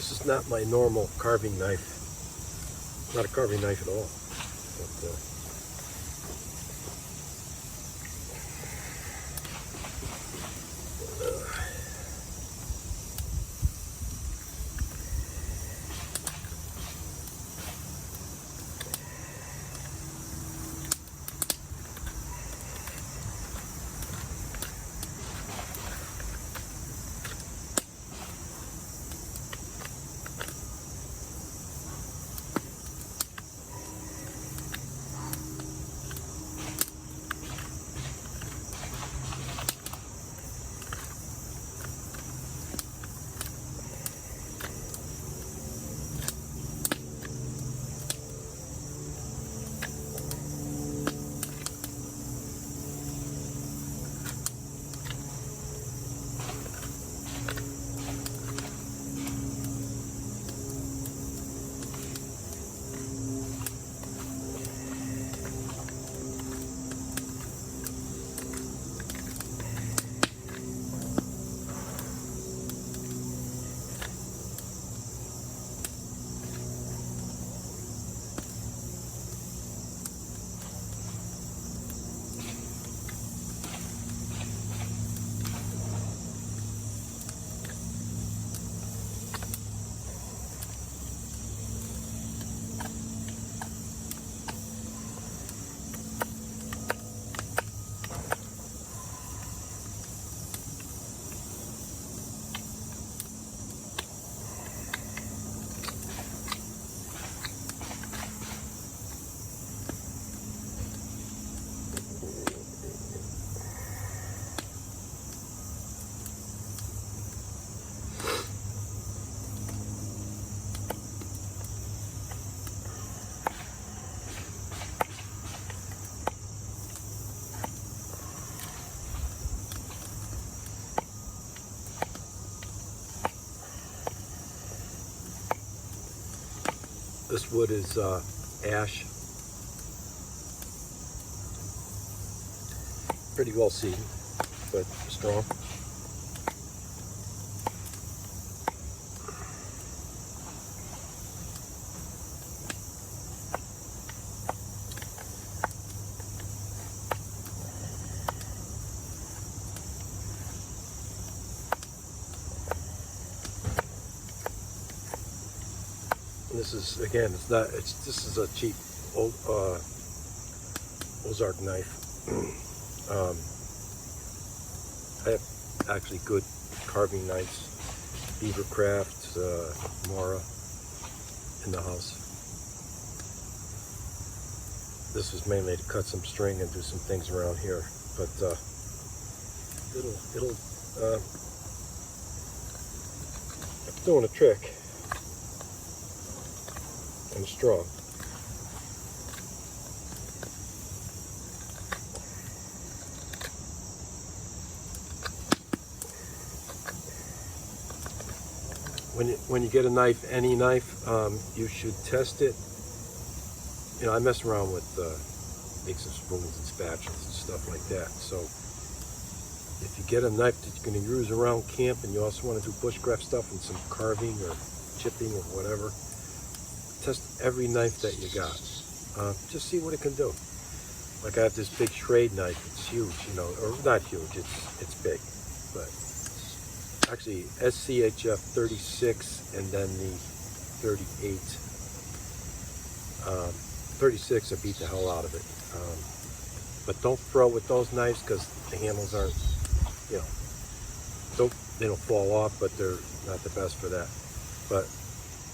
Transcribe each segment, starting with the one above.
This is not my normal carving knife. Not a carving knife at all. But, this wood is ash. Pretty well seasoned, but strong. This is, again, this is a cheap old Ozark knife. I have actually good carving knives, Beavercraft, Mora in the house. This was mainly to cut some string and do some things around here, but it'll it's doing a trick. And strong. When you get a knife, any knife, you should test it. You know, I mess around with make some spoons and spatulas and stuff like that. So if you get a knife that you're going to use around camp, and you also want to do bushcraft stuff and some carving or chipping or whatever, test every knife that you got. Just see what it can do. Like I have this big Schrade knife. It's huge, you know, or not huge. It's big, but actually SCHF 36 and then the 38. 36, I beat the hell out of it. But don't throw with those knives because the handles aren't, you know, they don't fall off, but they're not the best for that. But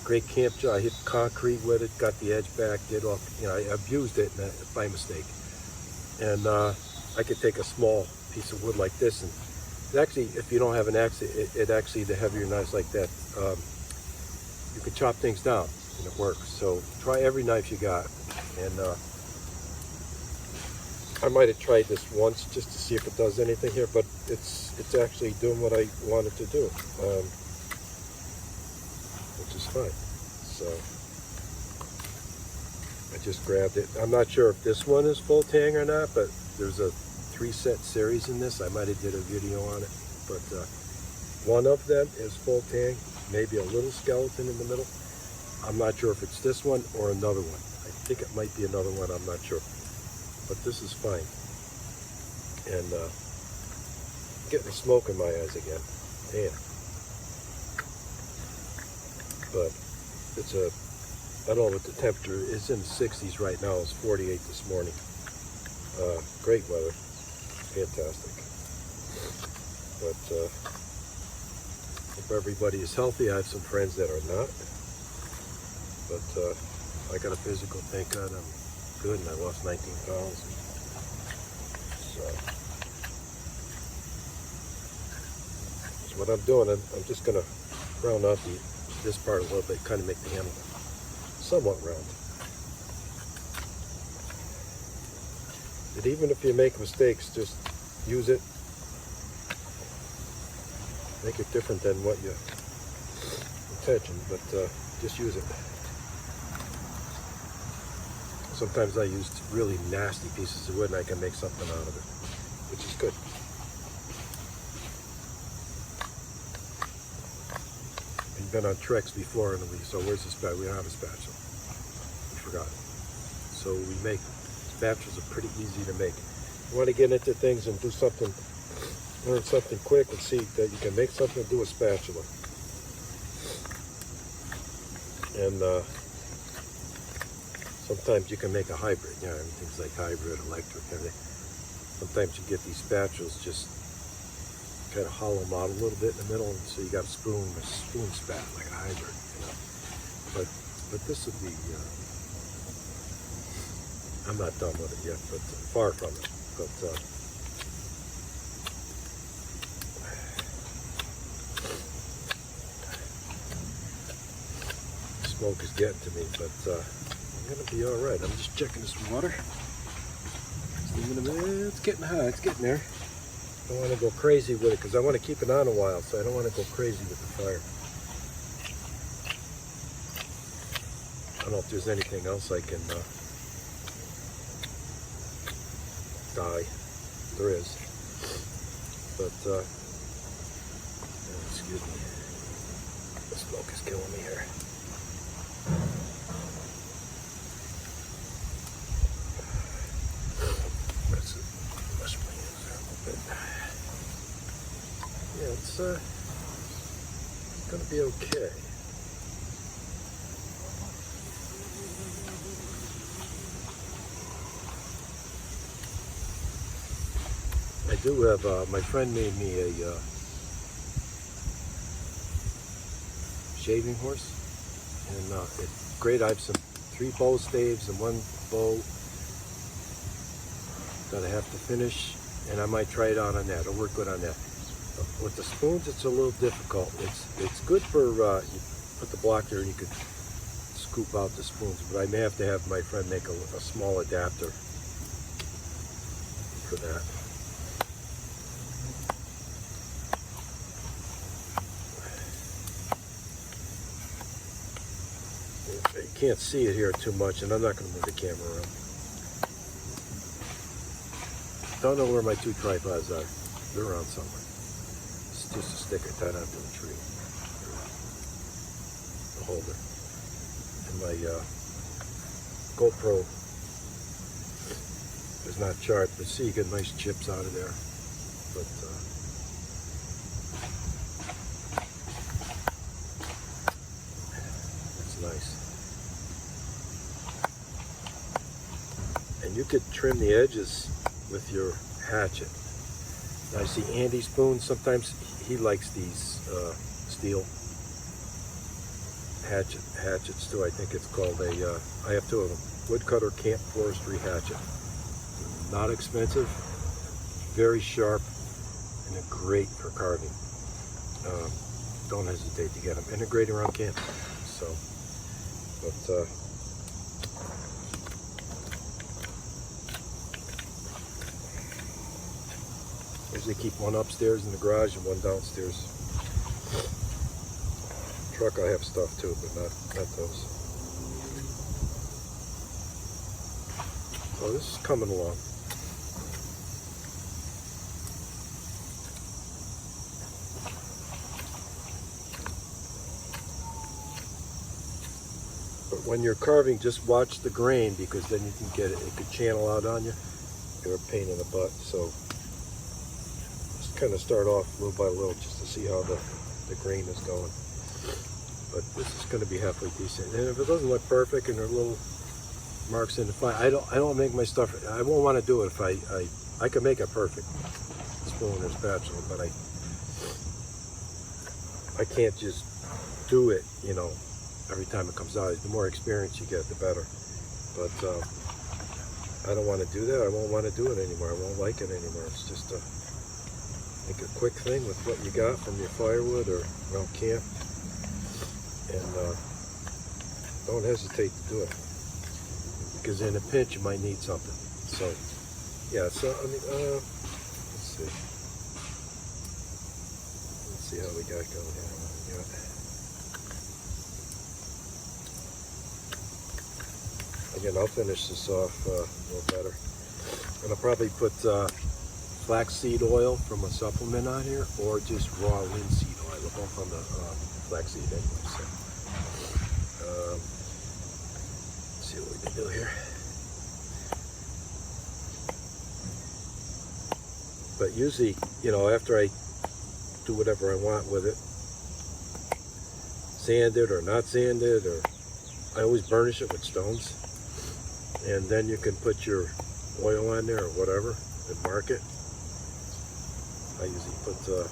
great camp job. I hit concrete with it, got the edge back, did all, you know, I abused it by mistake. And I could take a small piece of wood like this, and it actually, if you don't have an axe, it actually, the heavier knives like that, you can chop things down and it works. So try every knife you got. And I might have tried this once just to see if it does anything here, but it's actually doing what I wanted to do. Which is fine. So I just grabbed it. I'm not sure if this one is full tang or not, but there's a 3-set series in this. I might have did a video on it, but one of them is full tang. maybe a little skeleton in the middle. I'm not sure if it's this one or another one. I think it might be another one, I'm not sure. But this is fine. And getting the smoke in my eyes again. Damn. But it's I don't know what the temperature is. In the 60s right now. It's 48 this morning. Great weather. Fantastic. But hope everybody is healthy. I have some friends that are not. But I got a physical, thank God I'm good, and I lost 19 pounds. So what I'm doing, I'm just going to round out this part a little bit, kind of make the handle somewhat round. And even if you make mistakes, just use it. Make it different than what you intention, but just use it. Sometimes I use really nasty pieces of wood and I can make something out of it, which is good. We've been on treks before, and so where's the spatula? We don't have a spatula. We forgot it. So we make spatulas are pretty easy to make. You want to get into things and do something, learn something quick, and see that you can make something, do a spatula. And sometimes you can make a hybrid, you know, everything's like hybrid, electric, everything. Sometimes you get these spatulas, just kind of hollow them out a little bit in the middle, and so you got a spoon spat, like a hybrid, you know. But this would be, I'm not done with it yet, but far from it. But smoke is getting to me, but I'm gonna be all right. I'm just checking this water. It's getting hot. It's getting there. I don't want to go crazy with it because I want to keep it on a while, so I don't want to go crazy with the fire. I don't know if there's anything else I can dye. There is, but excuse me. The smoke is killing me here. Yeah, it's gonna be okay. I do have, my friend made me a shaving horse, and it's great. I have 3 bow staves and 1 bow that I have to finish, and I might try it out on that. It'll work good on that. With the spoons, it's a little difficult. It's good for, you put the block there and you could scoop out the spoons, but I may have to have my friend make a small adapter for that. You can't see it here too much, and I'm not going to move the camera around. Don't know where my 2 tripods are. They're around somewhere. It's just a sticker tied onto a tree. The holder. And my GoPro is not charged, but see, you get nice chips out of there. But it's nice. And you could trim the edges with your hatchet. I see Andy spoons, sometimes he likes these steel hatchets too. I think it's called a, I have 2 of them. Woodcutter Camp Forestry hatchet. Not expensive, very sharp, and they're great for carving. Don't hesitate to get them. And they're great around camp. So, but usually keep 1 upstairs in the garage and 1 downstairs. Truck I have stuff too, but not those. So this is coming along. when you're carving, just watch the grain, because then you can get it. It could channel out on you. You're a pain in the butt. So just kind of start off little by little, just to see how the grain is going. But this is going to be halfway decent. And if it doesn't look perfect and there are little marks in the fine, I don't make my stuff. I won't want to do it if I can make it perfect, spoon or spatula, but I can't just do it, you know, every time it comes out. The more experience you get, the better. But I don't want to do that. I won't want to do it anymore. I won't like it anymore. It's just make a quick thing with what you got from your firewood or around camp, and don't hesitate to do it, because in a pinch you might need something. So yeah, so I mean, let's see how we got going here. Again, I'll finish this off a little better. And I'll probably put flaxseed oil from a supplement on here, or just raw linseed oil. They're both on the flaxseed anyway. So, let's see what we can do here. But usually, you know, after I do whatever I want with it, sand it or not sand it, or I always burnish it with stones. And then you can put your oil on there or whatever and mark it. I usually put the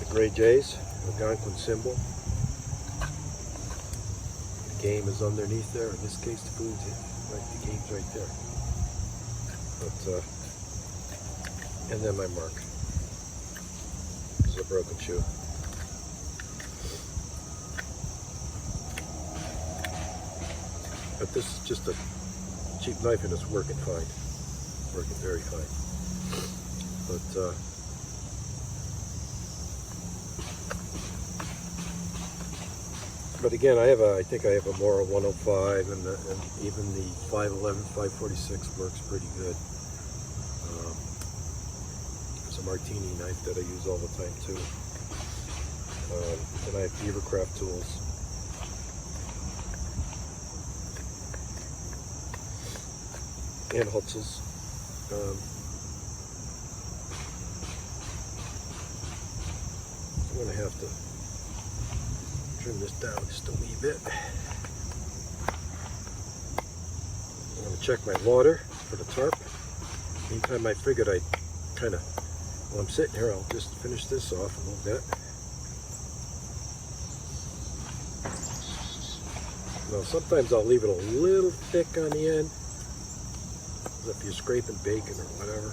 Gray Jays, Algonquin symbol. The game is underneath there. In this case, the food's right. The game's right there. But and then my mark. This is a broken shoe. But this is just a cheap knife, and it's working fine. Working very fine. But again, I think I have a Mora 105, and even the 511, 546 works pretty good. There's a Martini knife that I use all the time too. And I have Beavercraft tools. And Hutzels. I'm going to have to trim this down just a wee bit. I'm going to check my water for the tarp. Meantime, I figured I'd kind of, while I'm sitting here, I'll just finish this off a little bit. Now, sometimes I'll leave it a little thick on the end, if you're scraping bacon or whatever.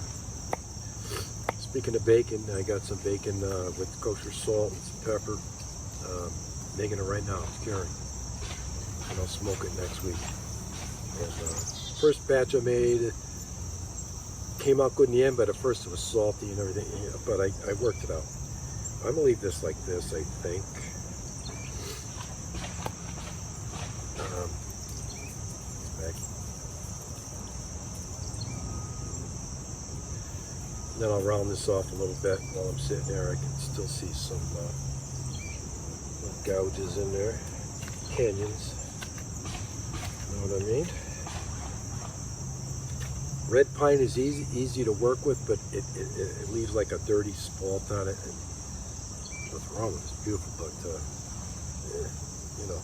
Speaking of bacon, I got some bacon with kosher salt and some pepper. Making it right now, it's curing. And I'll smoke it next week. And, first batch I made came out good in the end, but at first it was salty and everything. But I worked it out. I'm gonna leave this like this, I think. Then I'll round this off a little bit while I'm sitting there. I can still see some little gouges in there, canyons. You know what I mean? Red pine is easy to work with, but it leaves like a dirty spalt on it. And nothing wrong with it. It's beautiful, but yeah, you know,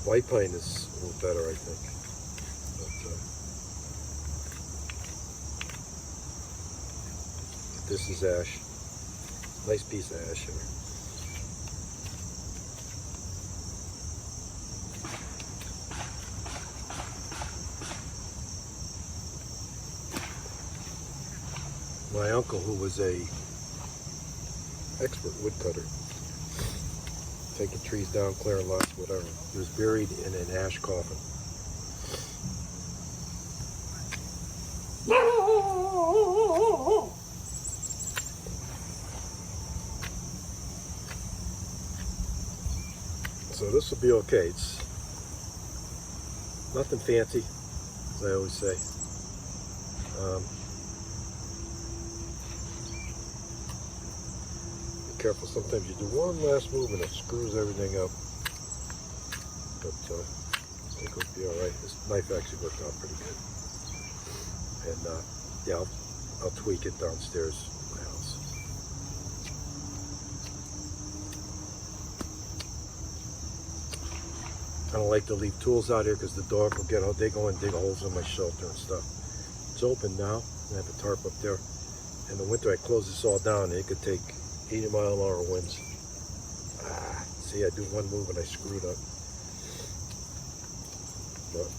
white pine is a little better, I think. This is ash. Nice piece of ash here. My uncle, who was a expert woodcutter, taking trees down, clearing lots, whatever, he was buried in an ash coffin. So this will be okay. It's nothing fancy, as I always say. careful. Sometimes you do one last move and it screws everything up. But I think it'll be all right. This knife actually worked out pretty good. And yeah, I'll tweak it downstairs in my house. I don't like to leave tools out here because the dog will get out. They go and dig holes in my shelter and stuff. It's open now. I have a tarp up there. In the winter, I close this all down. And it could take 80-mile-an-hour winds. See, I do one move and I screwed up. But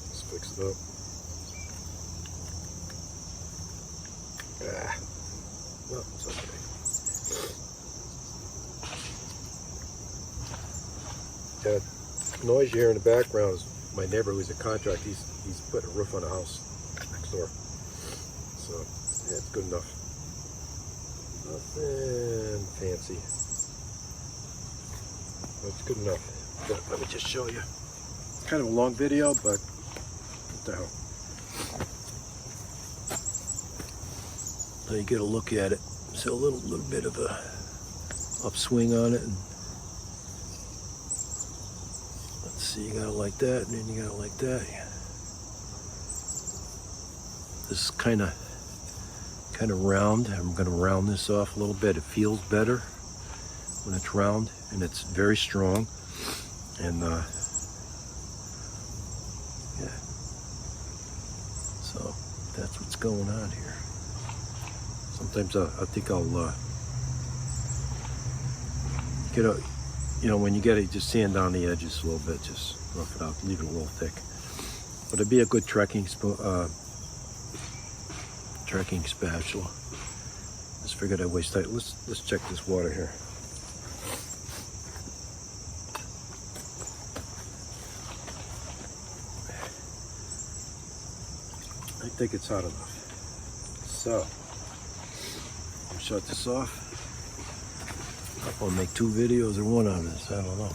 let's fix it up. No, it's okay. That noise you hear in the background is my neighbor who's a contractor. He's putting a roof on a house next door. So yeah, it's good enough. Nothing fancy. But it's good enough. But let me just show you. Kind of a long video, but what the hell. So you get a look at it. So a little bit of a upswing on it. And let's see, you got it like that, and then you got it like that. This is kind of round. I'm going to round this off a little bit. It feels better when it's round, and it's very strong. And yeah, so that's what's going on here. Sometimes I think I'll get a, when you get it, just sand down the edges a little bit, just rough it out, leave it a little thick. But it'd be a good trekking spatula. Just figured I'd waste time. Let's check this water here. I think it's hot enough. So shut this off. I'll make 2 videos or 1 on this, I don't know.